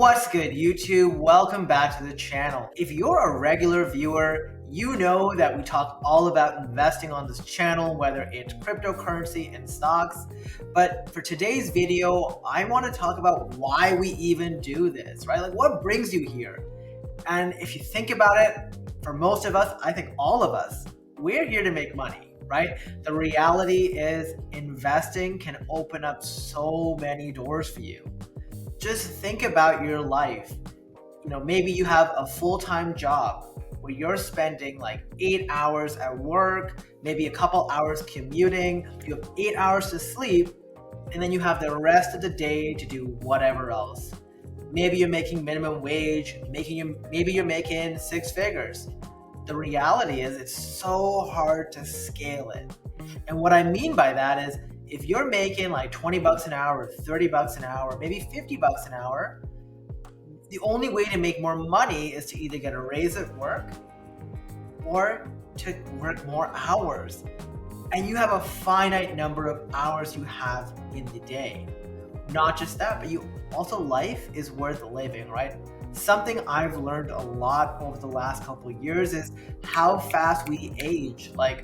What's good, YouTube? Welcome back to the channel. If you're a regular viewer, you know that we talk all about investing on this channel, whether it's cryptocurrency and stocks. But for today's video, I want to talk about why we even do this, right? Like, what brings you here? And if you think about it, for most of us, I think all of us, we're here to make money, right? The reality is investing can open up so many doors for you. Just think about your life. Maybe you have a full-time job where you're spending like 8 hours at work, maybe a couple hours commuting, you have 8 hours to sleep, and then you have the rest of the day to do whatever else. Maybe you're making minimum wage, maybe you're making six figures. The reality is it's so hard to scale it. And what I mean by that is if you're making like 20 bucks an hour, 30 bucks an hour, maybe 50 bucks an hour, the only way to make more money is to either get a raise at work or to work more hours. And you have a finite number of hours you have in the day. Not just that, but life is worth living, right? Something I've learned a lot over the last couple of years is how fast we age. Like,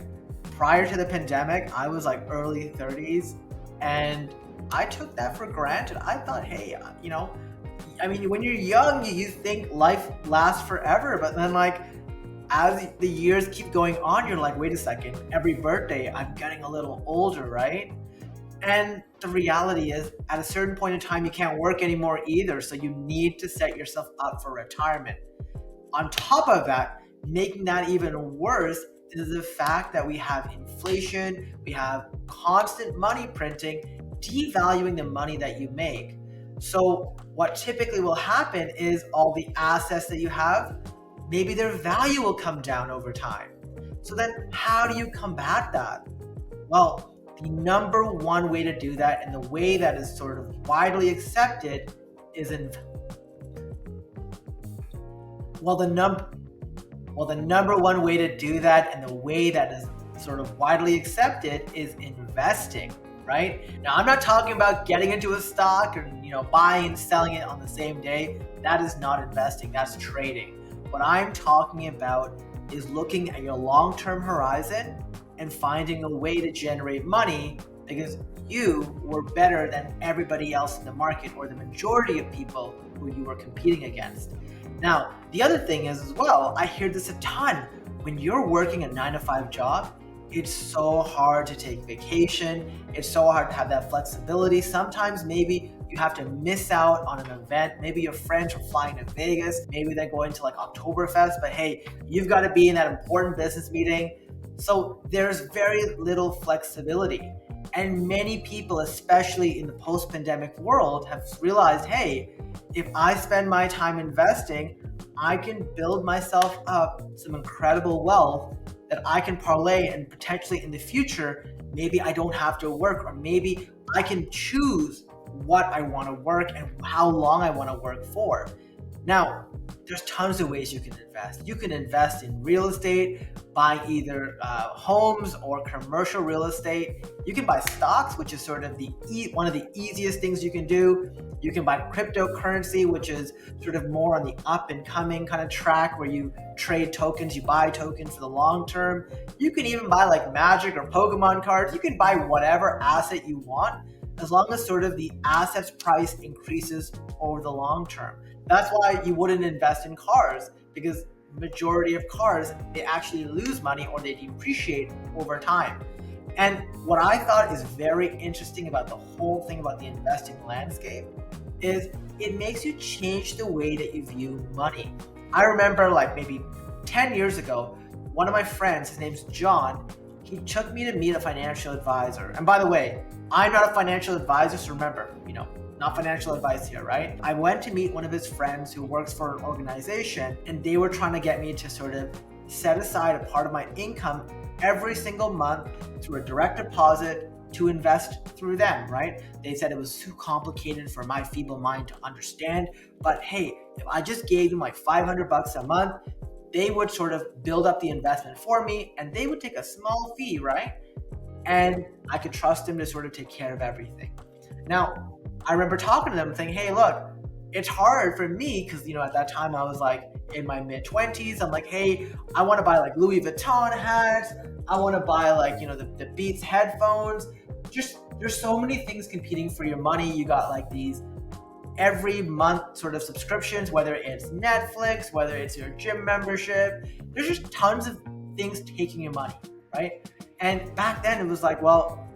prior to the pandemic, I was like early 30s, and I took that for granted. I thought, hey, when you're young, you think life lasts forever, but then like as the years keep going on, you're like, wait a second, every birthday I'm getting a little older, right? And the reality is at a certain point in time, you can't work anymore either. So you need to set yourself up for retirement. On top of that, making that even worse is the fact that we have inflation, we have constant money printing, devaluing the money that you make. So what typically will happen is all the assets that you have, maybe their value will come down over time. So then how do you combat that? Well, the number one way to do that, and the way that is sort of widely accepted, is the number one way to do that, and the way that is sort of widely accepted, is investing, right? Now, I'm not talking about getting into a stock or buying and selling it on the same day. That is not investing, that's trading. What I'm talking about is looking at your long-term horizon and finding a way to generate money because you were better than everybody else in the market, or the majority of people who you were competing against. Now, the other thing is as well, I hear this a ton. When you're working a 9-to-5 job, it's so hard to take vacation. It's so hard to have that flexibility. Sometimes maybe you have to miss out on an event. Maybe your friends are flying to Vegas. Maybe they're going to like Oktoberfest, but hey, you've got to be in that important business meeting. So there's very little flexibility. And many people, especially in the post-pandemic world, have realized, hey, if I spend my time investing, I can build myself up some incredible wealth that I can parlay, and potentially in the future, maybe I don't have to work, or maybe I can choose what I want to work and how long I want to work for. Now, there's tons of ways you can invest. You can invest in real estate, buying either homes or commercial real estate. You can buy stocks, which is sort of one of the easiest things you can do. You can buy cryptocurrency, which is sort of more on the up and coming kind of track, where you trade tokens, you buy tokens for the long term. You can even buy like Magic or Pokemon cards. You can buy whatever asset you want, as long as sort of the asset's price increases over the long term. That's why you wouldn't invest in cars, because majority of cars, they actually lose money or they depreciate over time. And what I thought is very interesting about the whole thing about the investing landscape is it makes you change the way that you view money. I remember like maybe 10 years ago, one of my friends, his name's John, he took me to meet a financial advisor. And by the way, I'm not a financial advisor, so remember, not financial advice here, right? I went to meet one of his friends who works for an organization, and they were trying to get me to sort of set aside a part of my income every single month through a direct deposit to invest through them, right? They said it was too complicated for my feeble mind to understand, but hey, if I just gave them like 500 bucks a month, they would sort of build up the investment for me, and they would take a small fee, right? And I could trust them to sort of take care of everything. Now, I remember talking to them saying, hey, look, it's hard for me because, at that time I was like in my mid 20s. I'm like, hey, I want to buy like Louis Vuitton hats. I want to buy like, the Beats headphones. Just there's so many things competing for your money. You got like these every month sort of subscriptions, whether it's Netflix, whether it's your gym membership. There's just tons of things taking your money, right? And back then it was like, well,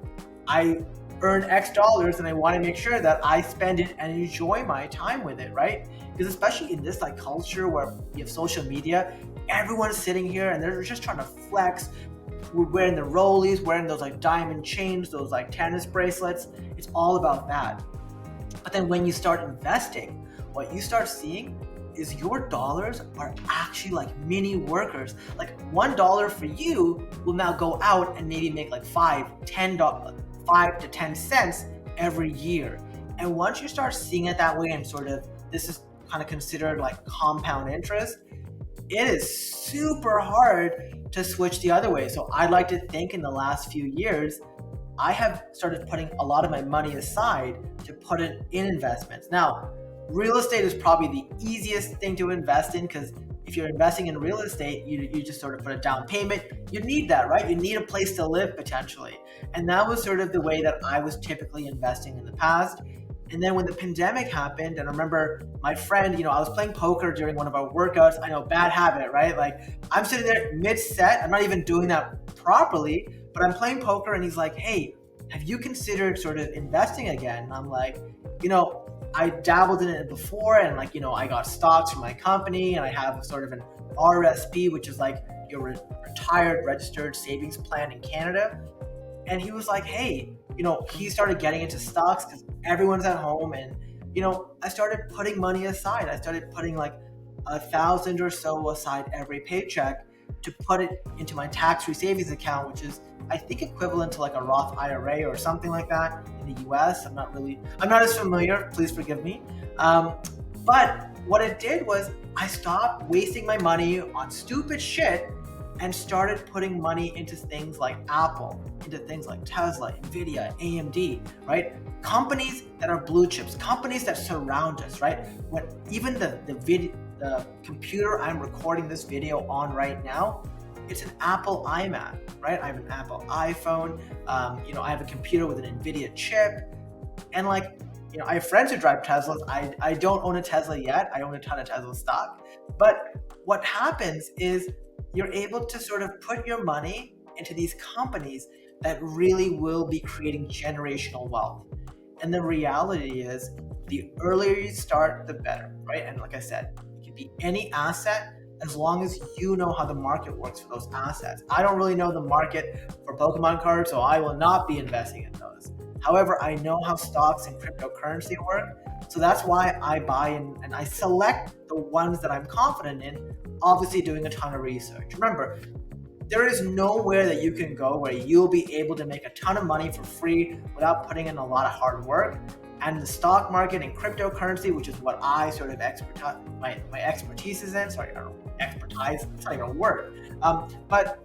I earn X dollars and I want to make sure that I spend it and enjoy my time with it, right? Because especially in this like culture where you have social media, everyone's sitting here and they're just trying to flex. We're wearing the rollies, wearing those like diamond chains, those like tennis bracelets. It's all about that. But then when you start investing, what you start seeing is your dollars are actually like mini workers. Like $1 for you will now go out and maybe make like $5 to 10 cents every year. And once you start seeing it that way and sort of this is kind of considered like compound interest, it is super hard to switch the other way. So I'd like to think in the last few years, I have started putting a lot of my money aside to put it in investments. Now, real estate is probably the easiest thing to invest in because if you're investing in real estate, you just sort of put a down payment. You need that, right? You need a place to live potentially. And that was sort of the way that I was typically investing in the past. And then when the pandemic happened, and I remember my friend, I was playing poker during one of our workouts. I know, bad habit, right? Like I'm sitting there mid-set. I'm not even doing that properly, but I'm playing poker and he's like, hey, have you considered sort of investing again? And I'm like, I dabbled in it before and like, I got stocks from my company and I have sort of an RSP, which is like your retired registered savings plan in Canada. And he was like, hey, he started getting into stocks because everyone's at home. And, I started putting money aside. I started putting like 1,000 or so aside every paycheck to put it into my tax-free savings account, which is, I think, equivalent to like a Roth IRA or something like that in the US. I'm not as familiar, please forgive me. But what it did was I stopped wasting my money on stupid shit and started putting money into things like Apple, into things like Tesla, Nvidia, AMD, right? Companies that are blue chips, companies that surround us, right? When even the computer I'm recording this video on right now, it's an Apple iMac, right? I have an Apple iPhone. I have a computer with an Nvidia chip, and like, I have friends who drive Teslas. I don't own a Tesla yet. I own a ton of Tesla stock. But what happens is you're able to sort of put your money into these companies that really will be creating generational wealth. And the reality is, the earlier you start, the better, right? And like I said, it can be any asset as long as you know how the market works for those assets. I don't really know the market for Pokemon cards, so I will not be investing in those. However, I know how stocks and cryptocurrency work, so that's why I buy and I select the ones that I'm confident in, obviously doing a ton of research. Remember, there is nowhere that you can go where you'll be able to make a ton of money for free without putting in a lot of hard work. And the stock market and cryptocurrency, which is what I sort of my expertise is in. Sorry, I don't know, expertise, it's not even a word. But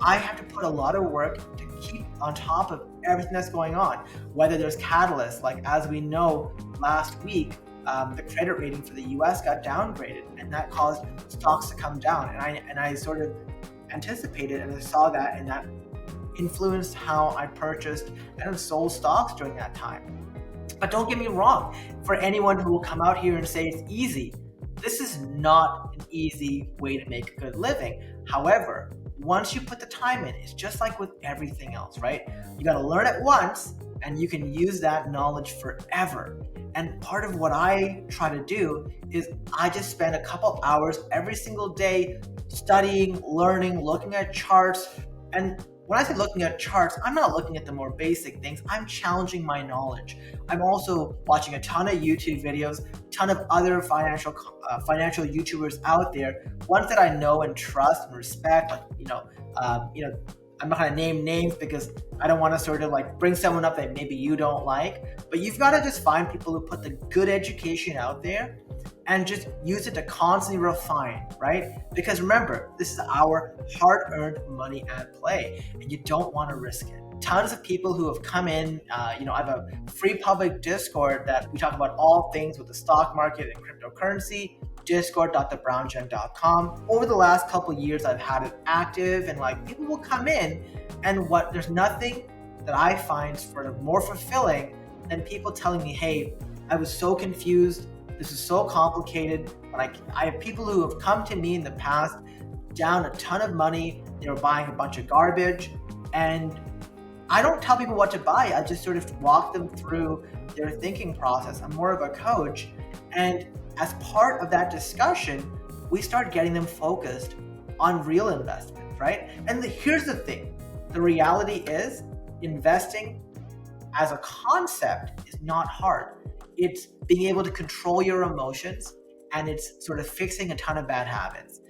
I have to put a lot of work to keep on top of everything that's going on. Whether there's catalysts, like as we know, last week, the credit rating for the US got downgraded, and that caused stocks to come down. And I sort of anticipated and I saw that, and that influenced how I purchased and sold stocks during that time. But don't get me wrong, for anyone who will come out here and say it's easy, this is not an easy way to make a good living. However, once you put the time in, it's just like with everything else, right? You got to learn it once and you can use that knowledge forever. And part of what I try to do is I just spend a couple hours every single day studying, learning, looking at charts. And when I say looking at charts, I'm not looking at the more basic things. I'm challenging my knowledge. I'm also watching a ton of YouTube videos, a ton of other financial YouTubers out there, ones that I know and trust and respect. Like, I'm not going to name names because I don't want to sort of like bring someone up that maybe you don't like. But you've got to just find people who put the good education out there and just use it to constantly refine, right? Because remember, this is our hard-earned money at play, and you don't want to risk it. tons of people who have come in. I have a free public Discord that we talk about all things with the stock market and cryptocurrency. Discord.thebrowngen.com. Over the last couple of years, I've had it active, and like people will come in, and there's nothing that I find sort of more fulfilling than people telling me, "Hey, I was so confused. This is so complicated." But I have people who have come to me in the past, down a ton of money. They were buying a bunch of garbage, and I don't tell people what to buy. I just sort of walk them through their thinking process. I'm more of a coach. And as part of that discussion, we start getting them focused on real investments, right? And here's the thing. The reality is investing as a concept is not hard. It's being able to control your emotions, and it's sort of fixing a ton of bad habits.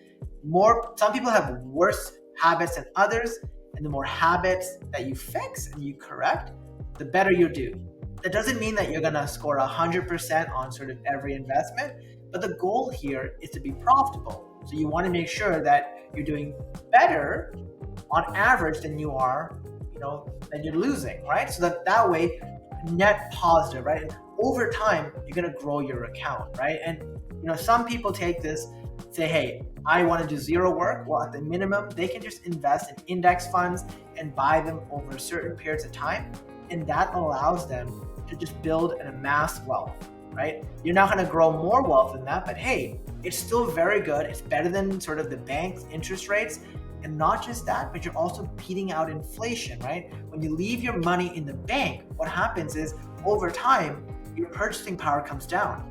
Some people have worse habits than others, and the more habits that you fix and you correct, the better you do. That doesn't mean that you're gonna score 100% on sort of every investment, but the goal here is to be profitable. So you wanna make sure that you're doing better on average than you are, than you're losing, right? So that way, net positive, right? And over time, you're gonna grow your account, right? And some people take this, say, hey, I want to do zero work. Well, at the minimum, they can just invest in index funds and buy them over certain periods of time. And that allows them to just build and amass wealth, right? You're not going to grow more wealth than that, but hey, it's still very good. It's better than sort of the bank's interest rates. And not just that, but you're also beating out inflation, right? When you leave your money in the bank, what happens is over time, your purchasing power comes down.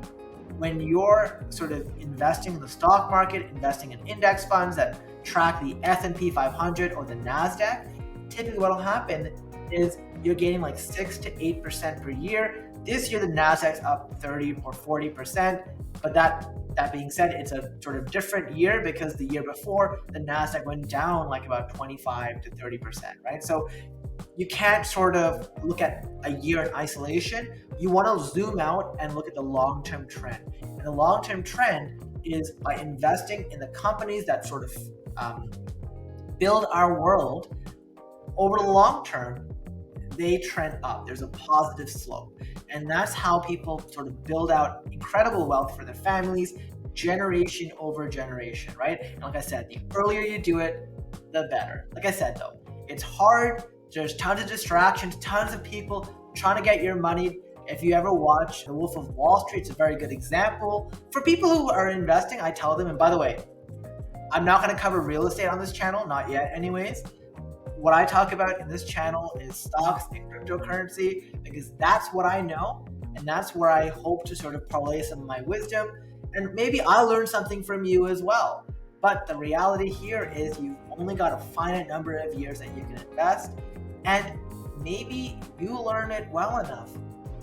When you're sort of investing in the stock market, investing in index funds that track the S&P 500 or the NASDAQ, typically what will happen is you're gaining like 6 to 8% per year. This year, the NASDAQ's up 30 or 40%, but that being said, it's a sort of different year because the year before, the NASDAQ went down like about 25 to 30%, right? So you can't sort of look at a year in isolation. You want to zoom out and look at the long-term trend. And the long-term trend is by investing in the companies that sort of build our world. Over the long term, they trend up. There's a positive slope. And that's how people sort of build out incredible wealth for their families, generation over generation, right? And like I said, the earlier you do it, the better. Like I said, though, it's hard. There's tons of distractions, tons of people trying to get your money. If you ever watch The Wolf of Wall Street, it's a very good example. For people who are investing, I tell them, and by the way, I'm not going to cover real estate on this channel, not yet anyways. What I talk about in this channel is stocks and cryptocurrency because that's what I know, and that's where I hope to sort of parlay some of my wisdom, and maybe I'll learn something from you as well. But the reality here is you've only got a finite number of years that you can invest, and maybe you learn it well enough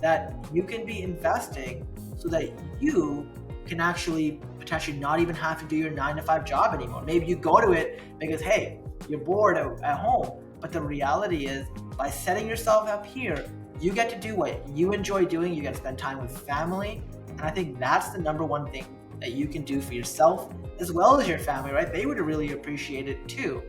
that you can be investing so that you can actually potentially not even have to do your 9-to-5 job anymore. Maybe you go to it because, hey, you're bored at home. But the reality is, by setting yourself up here, you get to do what you enjoy doing. You get to spend time with family. And I think that's the number one thing that you can do for yourself as well as your family, right? They would really appreciate it too.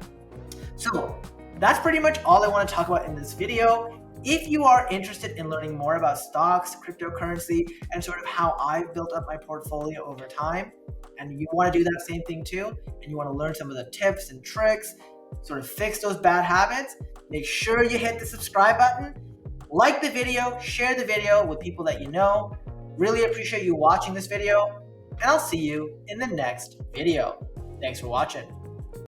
So that's pretty much all I want to talk about in this video. If you are interested in learning more about stocks, cryptocurrency, and sort of how I've built up my portfolio over time, and you want to do that same thing too, and you want to learn some of the tips and tricks, sort of fix those bad habits, make sure you hit the subscribe button, like the video, share the video with people that you know. Really appreciate you watching this video, and I'll see you in the next video. Thanks for watching.